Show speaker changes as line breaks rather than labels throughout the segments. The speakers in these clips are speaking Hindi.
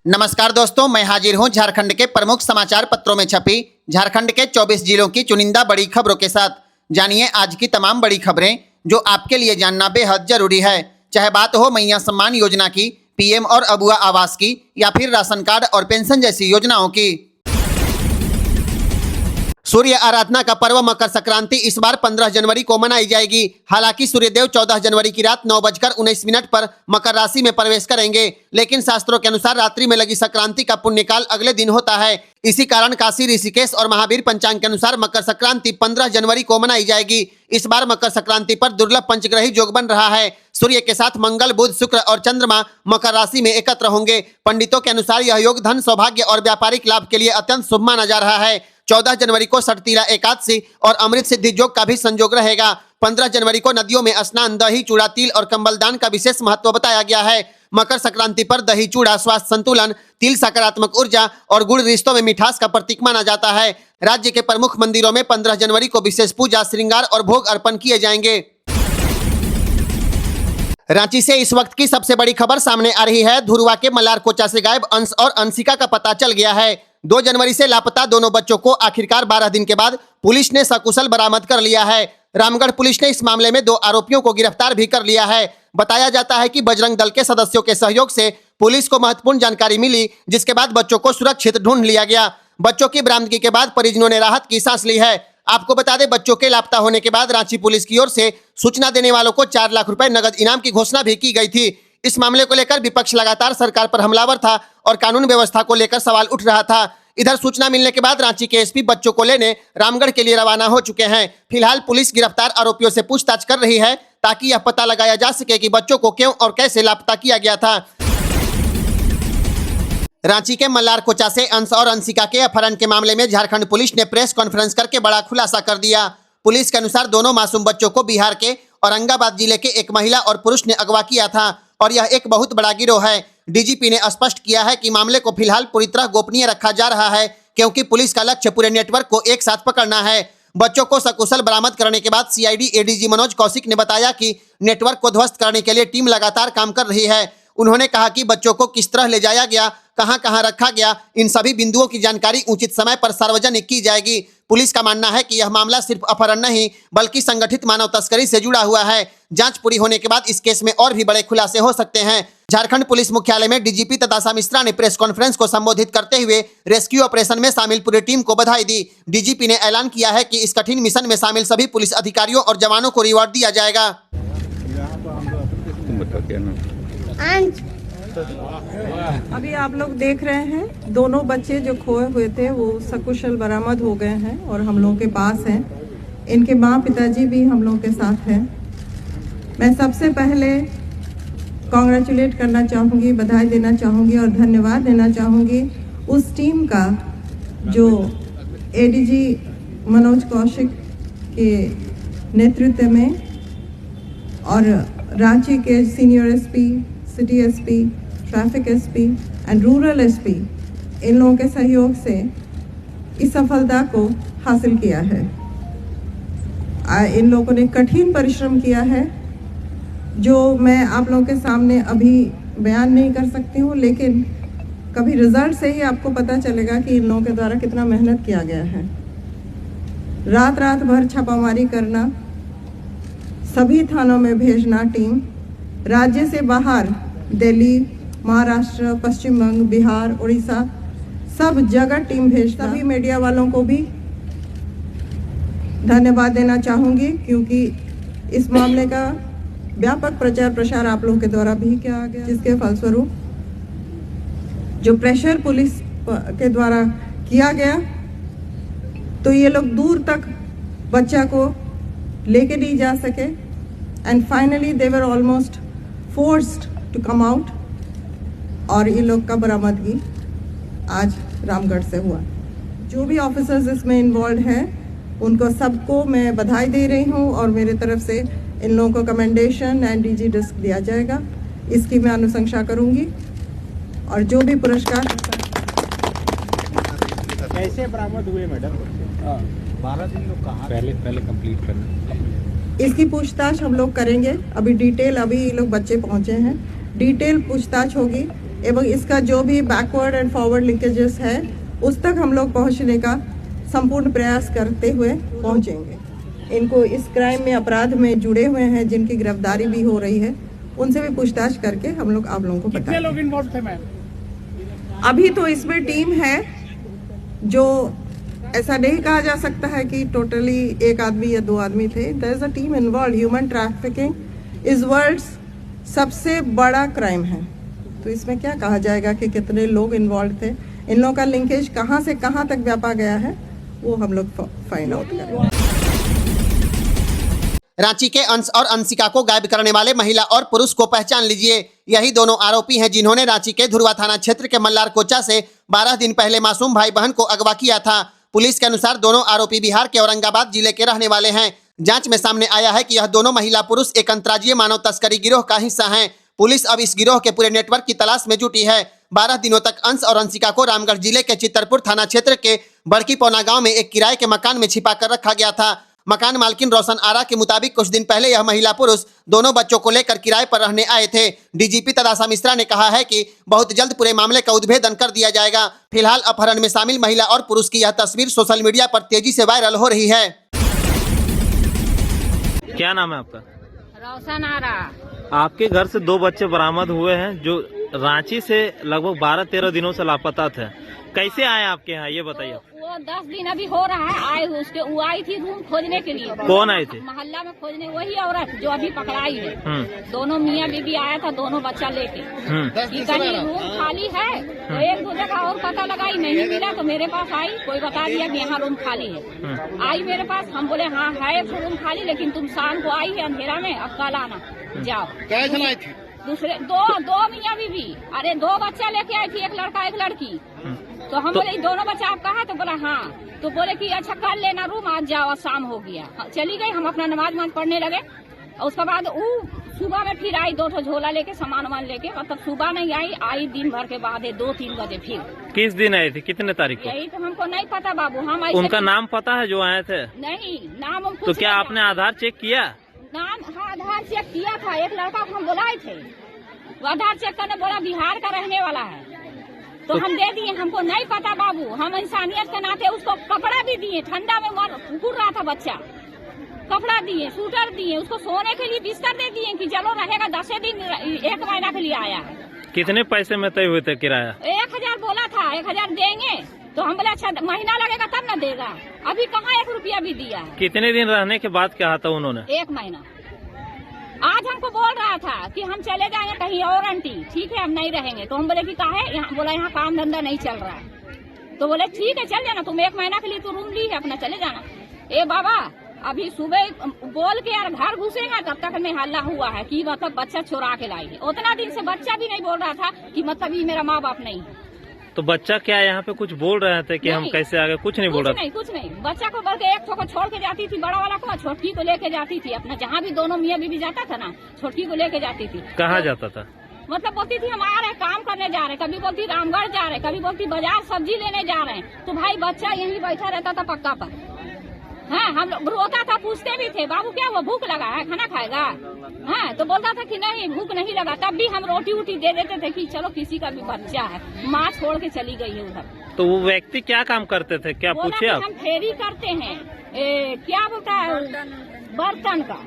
नमस्कार दोस्तों, मैं हाजिर हूं झारखंड के प्रमुख समाचार पत्रों में छपी झारखंड के 24 जिलों की चुनिंदा बड़ी खबरों के साथ। जानिए आज की तमाम बड़ी खबरें जो आपके लिए जानना बेहद जरूरी है। चाहे बात हो मैया सम्मान योजना की, पीएम और अबुआ आवास की, या फिर राशन कार्ड और पेंशन जैसी योजनाओं की। सूर्य आराधना का पर्व मकर संक्रांति इस बार 15 जनवरी को मनाई जाएगी। हालांकि सूर्यदेव 14 जनवरी की रात 9:19 पर मकर राशि में प्रवेश करेंगे, लेकिन शास्त्रों के अनुसार रात्रि में लगी संक्रांति का पुण्यकाल अगले दिन होता है। इसी कारण काशी, ऋषिकेश और महावीर पंचांग के अनुसार मकर संक्रांति 15 जनवरी को मनाई जाएगी। इस बार मकर संक्रांति पर दुर्लभ पंचग्रही योग बन रहा है। सूर्य के साथ मंगल, बुध, शुक्र और चंद्रमा मकर राशि में एकत्र होंगे। पंडितों के अनुसार यह योग धन, सौभाग्य और व्यापारिक लाभ के लिए अत्यंत शुभ माना जा रहा है। 14 जनवरी को षटतिला एकादशी और अमृत सिद्धि योग का भी संयोग रहेगा। 15 जनवरी को नदियों में स्नान, दही, चूड़ा, तिल और कंबल दान का विशेष महत्व बताया गया है। मकर संक्रांति पर दही चूड़ा स्वास्थ्य संतुलन, तिल सकारात्मक ऊर्जा और गुड़ रिश्तों में मिठास का प्रतीक माना जाता है। राज्य के प्रमुख मंदिरों में 15 जनवरी को विशेष पूजा, श्रृंगार और भोग अर्पण किए जाएंगे। रांची से इस वक्त की सबसे बड़ी खबर सामने आ रही है। धुरवा के मलारकोचा से गायब अंश और अंशिका का पता चल गया है। 2 जनवरी से लापता दोनों बच्चों को आखिरकार 12 दिन के बाद पुलिस ने सकुशल बरामद कर लिया है। रामगढ़ पुलिस ने इस मामले में 2 आरोपियों को गिरफ्तार भी कर लिया है। बताया जाता है कि बजरंग दल के सदस्यों के सहयोग से पुलिस को महत्वपूर्ण जानकारी मिली, जिसके बाद बच्चों को सुरक्षित ढूंढ लिया गया। बच्चों की बरामदगी के बाद परिजनों ने राहत की सांस ली है। आपको बता दें, बच्चों के लापता होने के बाद रांची पुलिस की ओर से सूचना देने वालों को 4 लाख रुपए नगद इनाम की घोषणा भी की गई थी। इस मामले को लेकर विपक्ष लगातार सरकार पर हमलावर था और कानून व्यवस्था को लेकर सवाल उठ रहा था। इधर सूचना मिलने के बाद रांची के एसपी बच्चों को लेने रामगढ़ के लिए रवाना हो चुके हैं। फिलहाल पुलिस गिरफ्तार आरोपियों से पूछताछ कर रही है ताकि यह पता लगाया जा सके कि बच्चों को क्यों और कैसे लापता किया गया था। रांची के मलारकोचा से अंश और अंशिका के अपहरण के मामले में झारखंड पुलिस ने प्रेस कॉन्फ्रेंस करके बड़ा खुलासा कर दिया। पुलिस के अनुसार दोनों मासूम बच्चों को बिहार के औरंगाबाद जिले के एक महिला और पुरुष ने अगवा किया था और यह एक बहुत बड़ा गिरोह है। डीजीपी ने स्पष्ट किया है कि मामले को फिलहाल पूरी तरह गोपनीय रखा जा रहा है, क्योंकि पुलिस का लक्ष्य पूरे नेटवर्क को एक साथ पकड़ना है। बच्चों को सकुशल बरामद करने के बाद सीआईडी एडीजी मनोज कौशिक ने बताया कि नेटवर्क को ध्वस्त करने के लिए टीम लगातार काम कर रही है। उन्होंने कहा कि बच्चों को किस तरह ले जाया गया, कहां कहां रखा गया, इन सभी बिंदुओं की जानकारी उचित समय पर सार्वजनिक की जाएगी। पुलिस का मानना है कि यह मामला सिर्फ अपहरण नहीं बल्कि संगठित मानव तस्करी से जुड़ा हुआ है। जांच पूरी होने के बाद इस केस में और भी बड़े खुलासे हो सकते हैं। झारखंड पुलिस मुख्यालय में डीजीपी तताशा मिश्रा ने प्रेस कॉन्फ्रेंस को संबोधित करते हुए रेस्क्यू ऑपरेशन में शामिल पूरी टीम को बधाई दी। डीजीपी ने ऐलान किया है कि इस कठिन मिशन में शामिल सभी पुलिस अधिकारियों और जवानों को रिवॉर्ड दिया जाएगा।
अभी आप लोग देख रहे हैं दोनों बच्चे जो खोए हुए थे वो सकुशल बरामद हो गए हैं और हम लोगों के पास हैं। इनके माँ पिताजी भी हम लोगों के साथ हैं। मैं सबसे पहले कॉन्ग्रेचुलेट करना चाहूँगी, बधाई देना चाहूँगी और धन्यवाद देना चाहूँगी उस टीम का जो एडीजी मनोज कौशिक के नेतृत्व में और रांची के senior SP, city SP, traffic SP and rural SP, इन लोगों के सहयोग से इस सफलता को हासिल किया है। इन लोगों ने कठिन परिश्रम किया है जो मैं आप लोगों के सामने अभी बयान नहीं कर सकती हूँ, लेकिन कभी रिजल्ट से ही आपको पता चलेगा कि इन लोगों के द्वारा कितना मेहनत किया गया है। रात रात भर छापामारी करना, सभी थानों में भेजना टीम, राज्य से बाहर दिल्ली, महाराष्ट्र, पश्चिम बंग, बिहार, उड़ीसा, सब जगह टीम भेजना। सभी मीडिया वालों को भी धन्यवाद देना चाहूँगी, क्योंकि इस मामले का व्यापक प्रचार प्रसार आप लोगों के द्वारा भी किया गया, जिसके फलस्वरूप जो प्रेशर पुलिस के द्वारा किया गया तो ये लोग दूर तक बच्चा को लेके नहीं जा सके and finally they were almost forced to come out और ये लोग का बरामदगी आज रामगढ़ से हुआ। जो भी ऑफिसर्स इसमें इन्वॉल्व हैं उनको सबको मैं बधाई दे रही हूँ और मेरे तरफ से इन लोगों को कमेंडेशन एंड डीजी डिस्क दिया जाएगा। इसकी मैं अनुशंसा करूँगी और जो भी पुरस्कार।
कैसे बरामद हुए मैडम? 12 दिन लोग कहाँ पहले कंप्लीट करना,
इसकी पूछताछ हम लोग करेंगे। अभी डिटेल, अभी ये लोग बच्चे पहुँचे हैं, डिटेल पूछताछ होगी एवं इसका जो भी बैकवर्ड एंड फॉरवर्ड लिंकेजेस है उस तक हम लोग पहुंचने का संपूर्ण प्रयास करते हुए पहुंचेंगे। इनको इस क्राइम में, अपराध में जुड़े हुए हैं जिनकी गिरफ्तारी भी हो रही है, उनसे भी पूछताछ करके हम लोग आप लोगों को बताएंगे।
कितने लोग इन्वॉल्व थे मैम?
अभी तो इसमें टीम है, जो ऐसा नहीं कहा जा सकता है कि टोटली एक आदमी या 2 आदमी थे। There is a team involve. Human trafficking is world's सबसे बड़ा क्राइम है, तो इसमें क्या कहा जाएगा कि कितने लोग इन्वॉल्व थे। इन लोगों का लिंकेज कहाँ से कहाँ तक व्यापा गया है वो हम लोग फाइंड आउट करेंगे।
रांची के अंश और अंशिका को गायब करने वाले महिला और पुरुष को पहचान लीजिए। यही दोनों आरोपी हैं जिन्होंने रांची के धुरवा थाना क्षेत्र के मल्लार कोचा से 12 दिन पहले मासूम भाई बहन को अगवा किया था। पुलिस के अनुसार दोनों आरोपी बिहार के औरंगाबाद जिले के रहने वाले हैं। जांच में सामने आया है कि यह दोनों महिला पुरुष एक अंतर्राज्यीय मानव तस्करी गिरोह का हिस्सा हैं। पुलिस अब इस गिरोह के पूरे नेटवर्क की तलाश में जुटी है। 12 दिनों तक अंश और अंशिका को रामगढ़ जिले के चितरपुर थाना क्षेत्र के बड़की पौना गांव में एक किराए के मकान में छिपा कर रखा गया था। मकान मालकिन रोशन आरा के मुताबिक कुछ दिन पहले यह महिला पुरुष दोनों बच्चों को लेकर किराए पर रहने आए थे। डीजीपी तदासा मिश्रा ने कहा है कि बहुत जल्द पूरे मामले का उद्भेदन कर दिया जाएगा। फिलहाल अपहरण में शामिल महिला और पुरुष की यह तस्वीर सोशल मीडिया पर तेजी से वायरल हो रही है।
क्या नाम है आपका?
रोशन आरा।
आपके घर से 2 बच्चे बरामद हुए हैं जो रांची से लगभग 12-13 दिनों से लापता थे। कैसे आए आपके यहाँ, ये बताइए।
वो 10 दिन अभी हो रहा है आए हुए, उसके वो आई थी रूम खोजने के लिए।
कौन आए थे?
मोहल्ला में खोजने, वही औरत जो अभी पकड़ाई है। दोनों मियाँ बीबी आया था, दोनों बच्चा लेके। कि कहीं रूम खाली है तो एक दो जगह और पता लगाई, नहीं मिला तो मेरे पास आई, कोई बता दिया कि यहाँ रूम खाली है। आई मेरे पास, हम बोले हाँ है एक रूम खाली, लेकिन तुम शाम को आई है अंधेरा में, अब कल आना। जाओ। दूसरे दो मियाँ बीबी, अरे 2 बच्चा लेके आई थी, एक लड़का एक लड़की। तो हम बोले दोनों बच्चा आप कहा? तो बोला हाँ। तो बोले कि अच्छा कल लेना रूम, आज जाओ, शाम हो गया। चली गई, हम अपना नमाज पढ़ने लगे। और उसके बाद वो सुबह में फिर आई 2 झोला लेके, सामान लेके। मतलब सुबह नहीं आई दिन भर के बाद 2-3 बजे फिर।
किस दिन आए थे, कितने तारीख को?
यही तो हमको नहीं पता बाबू। हम
उनका नाम पता है जो आए थे?
नहीं, नाम हम
तो क्या आपने आधार चेक किया?
नाम हाँ आधार चेक किया था। एक लड़का को हम बुलाए थे, वो आधार चेक करने बोला बिहार का रहने वाला है, तो हम दे दिए। हमको नहीं पता बाबू, हम इंसानियत के नाते उसको कपड़ा भी दिए। ठंडा में उड़ रहा था बच्चा, कपड़ा दिए, स्वेटर दिए, उसको सोने के लिए बिस्तर दे दिए कि चलो रहेगा। 10 दिन 1 महीना के लिए आया है।
कितने पैसे में तय हुए थे किराया?
1000 बोला था, 1000 देंगे। तो हम बोले अच्छा महीना लगेगा तब न देगा। अभी कहाँ 1 रुपया भी दिया है।
कितने दिन रहने के बाद कहा था उन्होंने?
1 महीना। आज हमको बोल रहा था कि हम चले जाएंगे कहीं और आंटी, ठीक है हम नहीं रहेंगे। तो हम बोले कि काहे? यहाँ बोला यहाँ काम धंधा नहीं चल रहा है। तो बोले ठीक है चल जाना, तुम 1 महीना के लिए तो रूम ली है, अपना चले जाना। ए बाबा अभी सुबह बोल के यार घर घुसेगा तब तक में हल्ला हुआ है कि मतलब बच्चा चुरा के लाई है। उतना दिन से बच्चा भी नहीं बोल रहा था कि मतलब ये मेरा माँ बाप नहीं है।
तो बच्चा क्या यहाँ पे कुछ बोल रहे थे कि हम कैसे आगे? कुछ नहीं बोल रहा?
कुछ नहीं। बच्चा को बोल के एक को छोड़ के जाती थी, बड़ा वाला को, छोटकी को लेके जाती थी अपना। जहाँ भी दोनों मियाँ बीबी जाता था ना, छोटकी को लेके जाती थी।
कहाँ जाता था?
मतलब बोलती थी हम आ रहे काम करने जा रहे, कभी बोलती रामगढ़ जा रहे, कभी बोलती बाजार सब्जी लेने जा रहे हैं। तो भाई बच्चा यहीं बैठा रहता था पक्का पर। हाँ हम लोग रोता था, पूछते भी थे बाबू क्या वो भूख लगा है, खाना खाएगा? हाँ तो बोलता था कि नहीं भूख नहीं लगा। तब भी हम रोटी वोटी दे देते थे कि चलो किसी का भी बच्चा है। माँ छोड़ के चली गई है उधर।
तो वो व्यक्ति क्या काम करते थे, क्या पूछे आप?
हम फेरी करते हैं, क्या बोलता है, बर्तन का।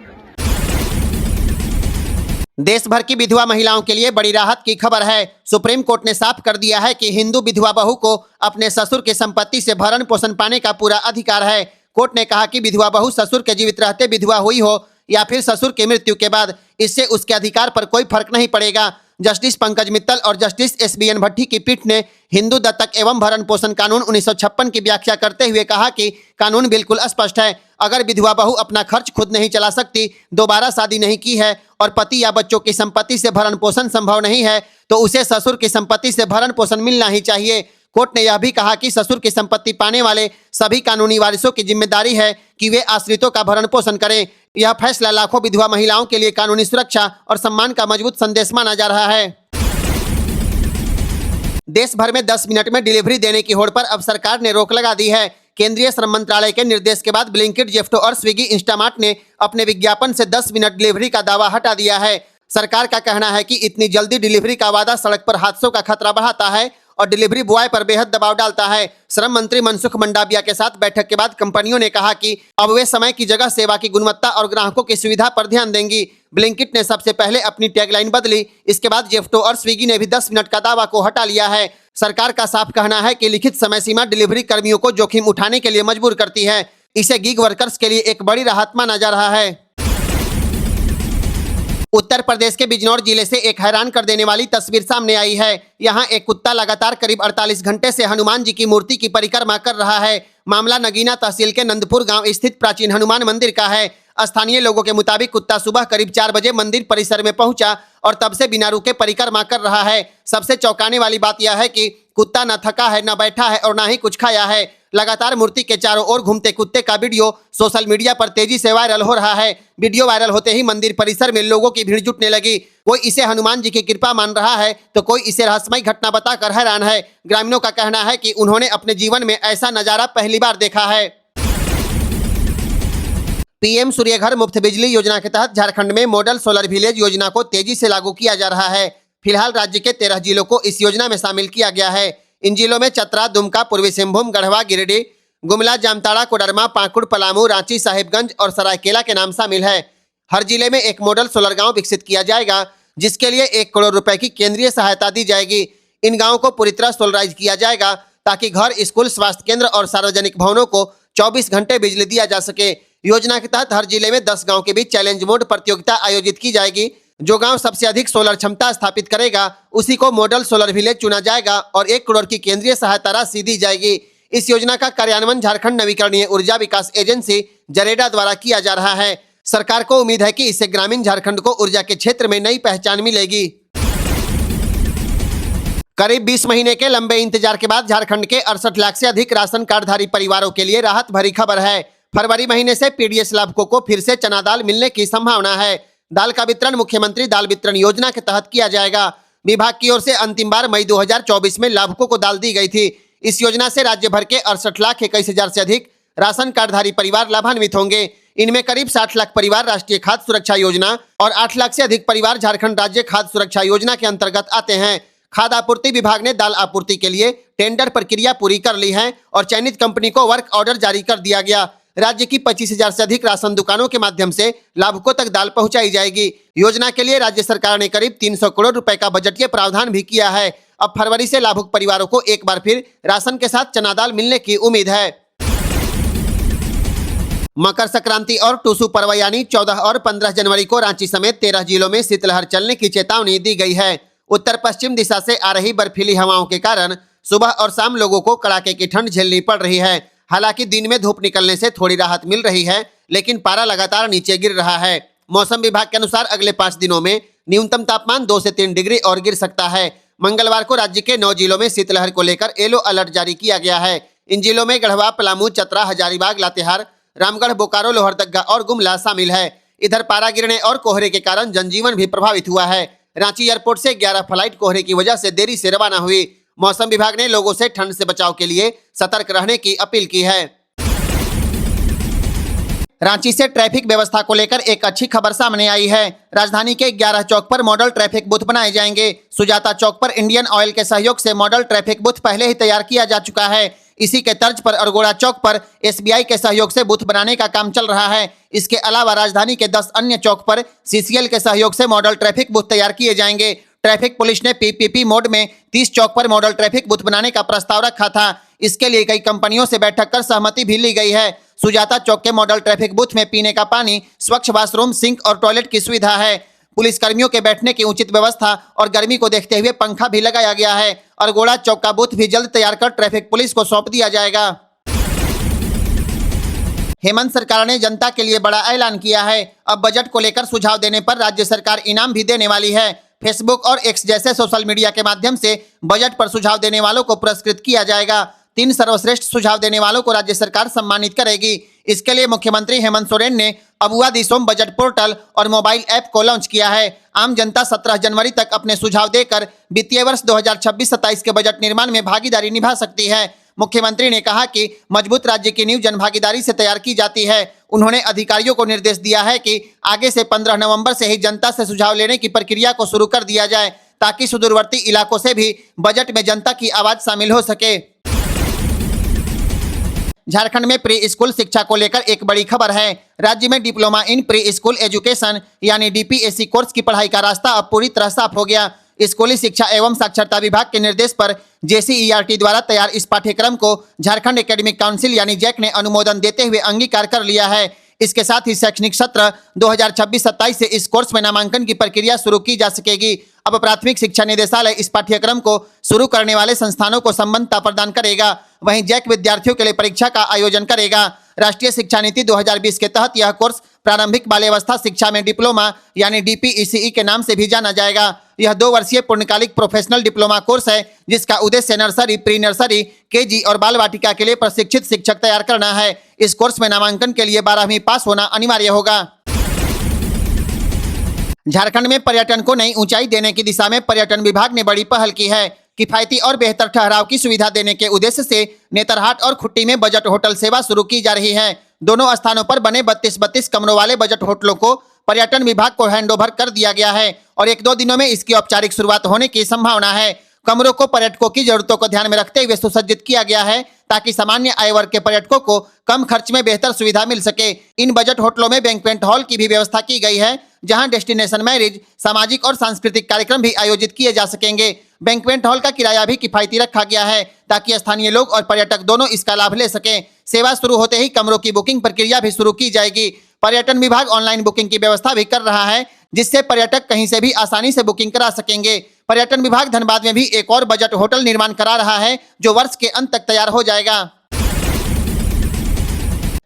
देश भर की विधवा महिलाओं के लिए बड़ी राहत की खबर है। सुप्रीम कोर्ट ने साफ कर दिया है कि हिंदू विधवा बहू को अपने ससुर की संपत्ति से भरण पोषण पाने का पूरा अधिकार है। कोर्ट ने कहा कि विधवा बहू ससुर के जीवित रहते विधवा हुई हो या फिर ससुर की मृत्यु के बाद, इससे उसके अधिकार पर कोई फर्क नहीं पड़ेगा। जस्टिस पंकज मित्तल और जस्टिस SBN भट्टी की पीठ ने हिंदू दत्तक एवं भरण पोषण कानून 1956 की व्याख्या करते हुए कहा कि कानून बिल्कुल स्पष्ट है। अगर विधवा बहू अपना खर्च खुद नहीं चला सकती, दोबारा शादी नहीं की है और पति या बच्चों की संपत्ति से भरण पोषण संभव नहीं है, तो उसे ससुर की संपत्ति से भरण पोषण मिलना ही चाहिए। कोर्ट ने यह भी कहा कि ससुर की संपत्ति पाने वाले सभी कानूनी वारिसों की जिम्मेदारी है कि वे आश्रितों का भरण पोषण करें। यह फैसला लाखों विधवा महिलाओं के लिए कानूनी सुरक्षा और सम्मान का मजबूत संदेश माना जा रहा है। देश भर में 10 मिनट में डिलीवरी देने की होड़ पर अब सरकार ने रोक लगा दी है। केंद्रीय श्रम मंत्रालय के निर्देश के बाद ब्लिंकिट, जेप्टो और स्विगी, इंस्टामार्ट ने अपने विज्ञापन से 10 मिनट डिलीवरी का दावा हटा दिया है। सरकार का कहना है कि इतनी जल्दी डिलीवरी का वादा सड़क पर हादसों का खतरा बढ़ाता है और डिलीवरी बॉय पर बेहद दबाव डालता है। श्रम मंत्री मनसुख मंडाविया के साथ बैठक के बाद कंपनियों ने कहा कि अब वे समय की जगह सेवा की गुणवत्ता और ग्राहकों की सुविधा पर ध्यान देंगी। ब्लिंकिट ने सबसे पहले अपनी टैगलाइन बदली, इसके बाद जेप्टो और स्विगी ने भी 10 मिनट का दावा को हटा लिया है। सरकार का साफ कहना है कि लिखित समय सीमा डिलीवरी कर्मियों को जोखिम उठाने के लिए मजबूर करती है। इसे गिग वर्कर्स के लिए एक बड़ी राहत माना जा रहा है। उत्तर प्रदेश के बिजनौर जिले से एक हैरान कर देने वाली तस्वीर सामने आई है। यहाँ एक कुत्ता लगातार करीब 48 घंटे से हनुमान जी की मूर्ति की परिक्रमा कर रहा है। मामला नगीना तहसील के नंदपुर गांव स्थित प्राचीन हनुमान मंदिर का है। स्थानीय लोगों के मुताबिक कुत्ता सुबह करीब 4 बजे मंदिर परिसर में पहुंचा और तब से बिना रुके परिक्रमा कर रहा है। सबसे चौंकाने वाली बात यह है कि कुत्ता न थका है, न बैठा है और न ही कुछ खाया है। लगातार मूर्ति के चारों ओर घूमते कुत्ते का वीडियो सोशल मीडिया पर तेजी से वायरल हो रहा है। वीडियो वायरल होते ही मंदिर परिसर में लोगों की भीड़ जुटने लगी। कोई इसे हनुमान जी की कृपा मान रहा है तो कोई इसे रहस्यमय घटना बताकर हैरान है। ग्रामीणों का कहना है कि उन्होंने अपने जीवन में ऐसा नजारा पहली बार देखा है। पीएम सूर्य घर मुफ्त बिजली योजना के तहत झारखंड में मॉडल सोलर विलेज योजना को तेजी से लागू किया जा रहा है। फिलहाल राज्य के 13 जिलों को इस योजना में शामिल किया गया है। इन जिलों में चतरा, दुमका, पूर्वी सिंहभूम, गढ़वा, गिरिडीह, गुमला, जामताड़ा, कोडरमा, पाकुड़, पलामू, रांची, साहिबगंज और सरायकेला के नाम शामिल है। हर जिले में एक मॉडल सोलर गांव विकसित किया जाएगा, जिसके लिए 1 करोड़ रुपए की केंद्रीय सहायता दी जाएगी। इन गांवों को पूरी तरह सोलराइज किया जाएगा ताकि घर, स्कूल, स्वास्थ्य केंद्र और सार्वजनिक भवनों को 24 घंटे बिजली दिया जा सके। योजना के तहत हर जिले में 10 गांव के बीच चैलेंज मोड प्रतियोगिता आयोजित की जाएगी। जो गांव सबसे अधिक सोलर क्षमता स्थापित करेगा उसी को मॉडल सोलर विलेज चुना जाएगा और 1 करोड़ की केंद्रीय सहायता राशि दी जाएगी। इस योजना का कार्यान्वयन झारखंड नवीकरणीय ऊर्जा विकास एजेंसी जरेडा द्वारा किया जा रहा है। सरकार को उम्मीद है कि इससे ग्रामीण झारखंड को ऊर्जा के क्षेत्र में नई पहचान मिलेगी। करीब 20 महीने के लंबे इंतजार के बाद झारखंड के 68 लाख से अधिक राशन कार्डधारी परिवारों के लिए राहत भरी खबर है। फरवरी महीने से पीडीएस लाभुकों को फिर से चना दाल मिलने की संभावना है। दाल का वितरण मुख्यमंत्री दाल वितरण योजना के तहत किया जाएगा। विभाग की ओर से अंतिम बार मई 2024 में लाभुकों को दाल दी गई थी। इस योजना से राज्य भर के 68 लाख 21 हजार से अधिक राशन कार्डधारी परिवार लाभान्वित होंगे। इनमें करीब 60 लाख परिवार राष्ट्रीय खाद्य सुरक्षा योजना और 8 लाख से अधिक परिवार झारखंड राज्य खाद्य सुरक्षा योजना के अंतर्गत आते हैं। खाद्य आपूर्ति विभाग ने दाल आपूर्ति के लिए टेंडर प्रक्रिया पूरी कर ली है और चयनित कंपनी को वर्क ऑर्डर जारी कर दिया गया। राज्य की 25,000 से अधिक राशन दुकानों के माध्यम से लाभुकों तक दाल पहुंचाई जाएगी। योजना के लिए राज्य सरकार ने करीब 300 करोड़ रुपए का बजटीय प्रावधान भी किया है। अब फरवरी से लाभुक परिवारों को एक बार फिर राशन के साथ चना दाल मिलने की उम्मीद है। मकर संक्रांति और टूसू पर्व यानी 14 और 15 जनवरी को रांची समेत 13 जिलों में शीतलहर चलने की चेतावनी दी गई है। उत्तर पश्चिम दिशा से आ रही बर्फीली हवाओं के कारण सुबह और शाम लोगों को कड़ाके की ठंड झेलनी पड़ रही है। हालांकि दिन में धूप निकलने से थोड़ी राहत मिल रही है, लेकिन पारा लगातार नीचे गिर रहा है। मौसम विभाग के अनुसार अगले 5 दिनों में न्यूनतम तापमान 2 से 3 डिग्री और गिर सकता है। मंगलवार को राज्य के 9 जिलों में शीतलहर को लेकर येलो अलर्ट जारी किया गया है। इन जिलों में गढ़वा, पलामू, चतरा, हजारीबाग, लातेहार, रामगढ़, बोकारो, लोहरदगा और गुमला शामिल है। इधर पारा गिरने और कोहरे के कारण जनजीवन भी प्रभावित हुआ है। रांची एयरपोर्ट से 11 फ्लाइट कोहरे की वजह से देरी से रवाना हुई। मौसम विभाग ने लोगों से ठंड से बचाव के लिए सतर्क रहने की अपील की है। रांची से ट्रैफिक व्यवस्था को लेकर एक अच्छी खबर सामने आई है। राजधानी के 11 चौक पर मॉडल ट्रैफिक बूथ बनाए जाएंगे। सुजाता चौक पर इंडियन ऑयल के सहयोग से मॉडल ट्रैफिक बूथ पहले ही तैयार किया जा चुका है। इसी के तर्ज पर अरगोड़ा चौक पर एसबीआई के सहयोग से बूथ बनाने का काम चल रहा है। इसके अलावा राजधानी के 10 अन्य चौक पर सीसीएल के सहयोग से मॉडल ट्रैफिक बूथ तैयार किए जाएंगे। ट्रैफिक पुलिस ने पीपीपी मोड में 30 चौक पर मॉडल ट्रैफिक बूथ बनाने का प्रस्ताव रखा था। इसके लिए कई कंपनियों से बैठक कर सहमति भी ली गई है। सुजाता चौक के मॉडल ट्रैफिक बूथ में पीने का पानी, स्वच्छ वाशरूम, सिंक और टॉयलेट की सुविधा है। पुलिस कर्मियों के बैठने की उचित व्यवस्था और गर्मी को देखते हुए पंखा भी लगाया गया है। अरगोड़ा चौक का बूथ भी जल्द तैयार कर ट्रैफिक पुलिस को सौंप दिया जाएगा। हेमंत सरकार ने जनता के लिए बड़ा ऐलान किया है। अब बजट को लेकर सुझाव देने पर राज्य सरकार इनाम भी देने वाली है। फेसबुक और एक्स जैसे सोशल मीडिया के माध्यम से बजट पर सुझाव देने वालों को पुरस्कृत किया जाएगा। 3 सर्वश्रेष्ठ सुझाव देने वालों को राज्य सरकार सम्मानित करेगी। इसके लिए मुख्यमंत्री हेमंत सोरेन ने अबुआ दिसोम बजट पोर्टल और मोबाइल ऐप को लॉन्च किया है। आम जनता 17 जनवरी तक अपने सुझाव देकर वित्तीय वर्ष 2026-27 के बजट निर्माण में भागीदारी निभा सकती है। मुख्यमंत्री ने कहा कि मजबूत राज्य की नींव जनभागीदारी से तैयार की जाती है। उन्होंने अधिकारियों को निर्देश दिया है कि आगे से 15 नवंबर से ही जनता से सुझाव लेने की प्रक्रिया को शुरू कर दिया जाए, ताकि सुदूरवर्ती इलाकों से भी बजट में जनता की आवाज शामिल हो सके। झारखंड में प्री स्कूल शिक्षा को लेकर एक बड़ी खबर है। राज्य में diploma in pre school education यानी डीपीएससी कोर्स की पढ़ाई का रास्ता अब पूरी तरह साफ हो गया। स्कूली शिक्षा एवं साक्षरता विभाग के निर्देश पर JCERT द्वारा तैयार इस पाठ्यक्रम को झारखंड एकेडमिक काउंसिल यानी जैक ने अनुमोदन देते हुए अंगीकार कर लिया है। इसके साथ ही शैक्षणिक सत्र 2026-27 से इस कोर्स में नामांकन की प्रक्रिया शुरू की जा सकेगी। अब प्राथमिक शिक्षा निदेशालय इस पाठ्यक्रम को शुरू करने वाले संस्थानों को संबद्धता प्रदान करेगा। वहीं जैक विद्यार्थियों के लिए परीक्षा का आयोजन करेगा। राष्ट्रीय शिक्षा नीति 2020 के तहत यह कोर्स प्रारंभिक बाल्यावस्था शिक्षा में डिप्लोमा यानी DPECE के नाम से भी जाना जाएगा। यह 2 वर्षीय पूर्णकालिक प्रोफेशनल डिप्लोमा कोर्स है, जिसका उद्देश्य नर्सरी, प्री नर्सरी, KG और बाल वाटिका के लिए प्रशिक्षित शिक्षक तैयार करना है। इस कोर्स में नामांकन के लिए 12वीं पास होना अनिवार्य होगा। झारखंड में पर्यटन को नई ऊंचाई देने की दिशा में पर्यटन विभाग ने बड़ी पहल की है। किफायती और बेहतर ठहराव की सुविधा देने के उद्देश्य से नेतरहाट और खुट्टी में बजट होटल सेवा शुरू की जा रही है। दोनों स्थानों पर बने 32 कमरों वाले बजट होटलों को पर्यटन विभाग को हैंडओवर कर दिया गया है और 1-2 दिनों में इसकी औपचारिक शुरुआत होने की संभावना है। कमरों को पर्यटकों की जरूरतों को ध्यान में रखते हुए सुसज्जित किया गया है, ताकि सामान्य आय वर्ग के पर्यटकों को कम खर्च में बेहतर सुविधा मिल सके। इन बजट होटलों में बैंक्वेट हॉल की भी व्यवस्था की गई है, जहां डेस्टिनेशन मैरिज, सामाजिक और सांस्कृतिक कार्यक्रम भी आयोजित किए जा सकेंगे। बैंक्वेट हॉल का किराया भी किफायती रखा गया है, ताकि स्थानीय लोग और पर्यटक दोनों इसका लाभ ले सकें। सेवा शुरू होते ही कमरों की बुकिंग प्रक्रिया भी शुरू की जाएगी। पर्यटन विभाग ऑनलाइन बुकिंग की व्यवस्था भी कर रहा है, जिससे पर्यटक कहीं से भी आसानी से बुकिंग करा सकेंगे। पर्यटन विभाग धनबाद में भी एक और बजट होटल निर्माण करा रहा है, जो वर्ष के अंत तक तैयार हो जाएगा।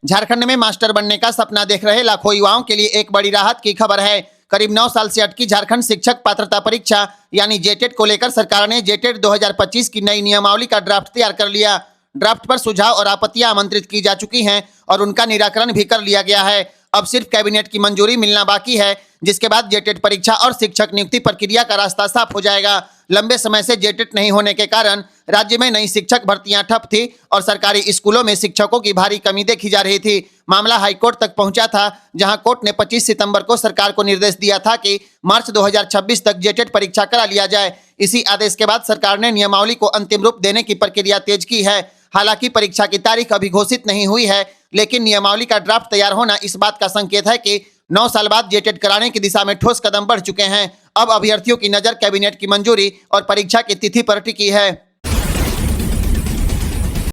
झारखंड में मास्टर बनने का सपना देख रहे लाखों युवाओं के लिए एक बड़ी राहत की खबर है। करीब 9 साल से अटकी झारखंड शिक्षक पात्रता परीक्षा यानी जेटेट को लेकर सरकार ने जेटेट 2025 की नई नियमावली का ड्राफ्ट तैयार कर लिया। ड्राफ्ट पर सुझाव और आपत्तियां आमंत्रित की जा चुकी हैं और उनका निराकरण भी कर लिया गया है। अब सिर्फ कैबिनेट की मंजूरी मिलना बाकी है, जिसके बाद जेटेट परीक्षा और शिक्षक नियुक्ति प्रक्रिया का रास्ता साफ हो जाएगा। लंबे समय से जेटेट नहीं होने के कारण राज्य में नई शिक्षक भर्तियां ठप थी और सरकारी स्कूलों में शिक्षकों की भारी कमी देखी जा रही थी। मामला हाईकोर्ट तक पहुंचा था, जहां कोर्ट ने 25 सितंबर को सरकार को निर्देश दिया था कि मार्च 2026 तक जेटेट परीक्षा करा लिया जाए। इसी आदेश के बाद सरकार ने नियमावली को अंतिम रूप देने की प्रक्रिया तेज की है। हालांकि परीक्षा की तारीख अभी घोषित नहीं हुई है, लेकिन नियमावली का ड्राफ्ट तैयार होना इस बात का संकेत है कि 9 साल बाद जेटेट कराने की दिशा में ठोस कदम बढ़ चुके हैं। अब अभ्यर्थियों की नजर कैबिनेट की मंजूरी और परीक्षा की तिथि पर टिकी है।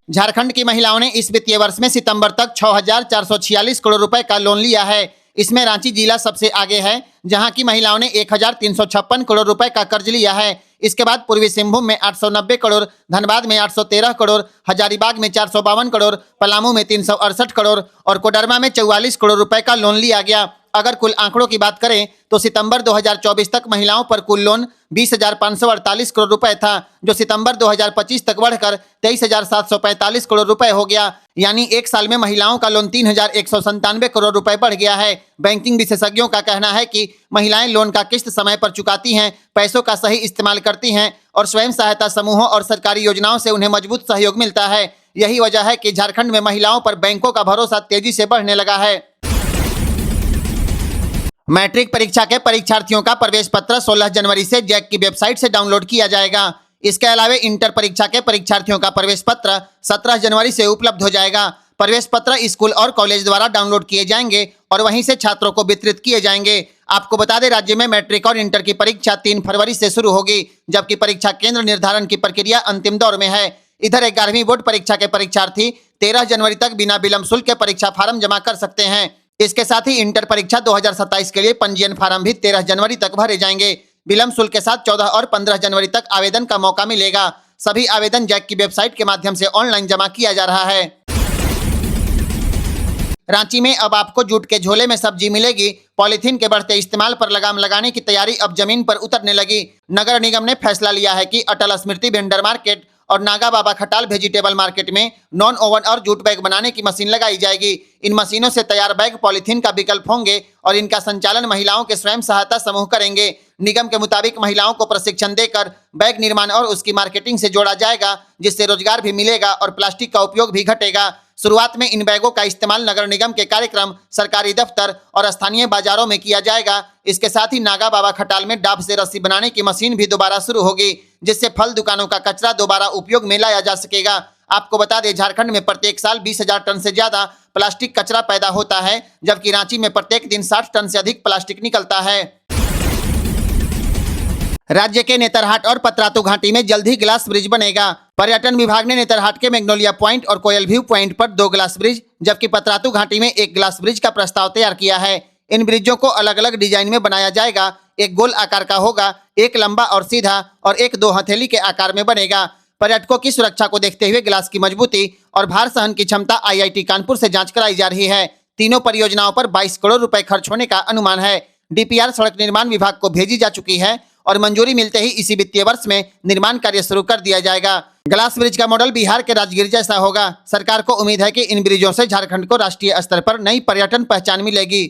झारखंड की महिलाओं ने इस वित्तीय वर्ष में सितंबर तक 6,446 करोड़ रुपए का लोन लिया है। इसमें रांची जिला सबसे आगे है, जहां की महिलाओं ने 1,356 करोड़ रुपए का कर्ज लिया है। इसके बाद पूर्वी सिंहभूम में 890 करोड़, धनबाद में 813 करोड़, हजारीबाग में 452 करोड़, पलामू में 368 करोड़ और कोडरमा में 44 करोड़ रुपए का लोन लिया गया। अगर कुल आंकड़ों की बात करें तो सितंबर 2024 तक महिलाओं पर कुल लोन 20,548 करोड़ रुपए था, जो सितंबर 2025 तक बढ़कर 23,745 करोड़ रुपए हो गया। यानी एक साल में महिलाओं का लोन 3,197 करोड़ रुपए बढ़ गया है। बैंकिंग विशेषज्ञों का कहना है कि महिलाएं लोन का किस्त समय पर चुकाती हैं, पैसों का सही इस्तेमाल करती हैं और स्वयं सहायता समूहों और सरकारी योजनाओं से उन्हें मजबूत सहयोग मिलता है। यही वजह है कि झारखंड में महिलाओं पर बैंकों का भरोसा तेजी से बढ़ने लगा है। मैट्रिक परीक्षा के परीक्षार्थियों का प्रवेश पत्र 16 जनवरी से जैक की वेबसाइट से डाउनलोड किया जाएगा। इसके अलावा इंटर परीक्षा के परीक्षार्थियों का प्रवेश पत्र 17 जनवरी से उपलब्ध हो जाएगा। प्रवेश पत्र स्कूल और कॉलेज द्वारा डाउनलोड किए जाएंगे और वहीं से छात्रों को वितरित किए जाएंगे। आपको बता दें, राज्य में मैट्रिक और इंटर की परीक्षा 3 फरवरी से शुरू होगी, जबकि परीक्षा केंद्र निर्धारण की प्रक्रिया अंतिम दौर में है। इधर 11वीं बोर्ड परीक्षा के परीक्षार्थी 13 जनवरी तक बिना विलंब शुल्क के परीक्षा फार्म जमा कर सकते हैं। इसके साथ ही इंटर परीक्षा 2027 के लिए पंजीयन फार्म भी 13 जनवरी तक भरे जाएंगे। विलंब शुल्क के साथ 14 और 15 जनवरी तक आवेदन का मौका मिलेगा। सभी आवेदन जैक की वेबसाइट के माध्यम से ऑनलाइन जमा किया जा रहा है। रांची में अब आपको जूट के झोले में सब्जी मिलेगी। पॉलीथीन के बढ़ते इस्तेमाल पर लगाम लगाने की तैयारी अब जमीन पर उतरने लगी। नगर निगम ने फैसला लिया है कि अटल स्मृति वेंडर मार्केट और नागा बाबा खटाल वेजिटेबल मार्केट में नॉन ओवन और जूट बैग बनाने की मशीन लगाई जाएगी। इन मशीनों से तैयार बैग पॉलीथीन का विकल्प होंगे और इनका संचालन महिलाओं के स्वयं सहायता समूह करेंगे। निगम के मुताबिक महिलाओं को प्रशिक्षण देकर बैग निर्माण और उसकी मार्केटिंग से जोड़ा जाएगा, जिससे रोजगार भी मिलेगा और प्लास्टिक का उपयोग भी घटेगा। शुरुआत में इन बैगों का इस्तेमाल नगर निगम के कार्यक्रम, सरकारी दफ्तर और स्थानीय बाजारों में किया जाएगा। इसके साथ ही नागा बाबा खटाल में डाब से रस्सी बनाने की मशीन भी दोबारा शुरू होगी, जिससे फल दुकानों का कचरा दोबारा उपयोग में लाया जा सकेगा। आपको बता दें, झारखंड में प्रत्येक साल 20,000 टन से ज्यादा प्लास्टिक कचरा पैदा होता है, जबकि रांची में प्रत्येक दिन 60 टन से अधिक प्लास्टिक निकलता है। राज्य के नेतरहाट और पतरातू घाटी में जल्द ही ग्लास ब्रिज बनेगा। पर्यटन विभाग ने नेतरहाट के मैग्नोलिया पॉइंट और कोयल व्यू पॉइंट पर 2 ग्लास ब्रिज, जबकि पतरातू घाटी में 1 ग्लास ब्रिज का प्रस्ताव तैयार किया है। इन ब्रिजों को अलग अलग डिजाइन में बनाया जाएगा। एक गोल आकार का होगा, एक लंबा और सीधा और एक 2 हथेली के आकार में बनेगा। पर्यटकों की सुरक्षा को देखते हुए ग्लास की मजबूती और भार सहन की क्षमता IIT कानपुर से जांच कराई जा रही है। तीनों परियोजनाओं पर 22 करोड़ रुपए खर्च होने का अनुमान है। DPR सड़क निर्माण विभाग को भेजी जा चुकी है और मंजूरी मिलते ही इसी वित्तीय वर्ष में निर्माण कार्य शुरू कर दिया जाएगा। ग्लास ब्रिज का मॉडल बिहार के राजगीर जैसा होगा। सरकार को उम्मीद है कि इन ब्रिजों से झारखंड को राष्ट्रीय स्तर पर नई पर्यटन पहचान मिलेगी।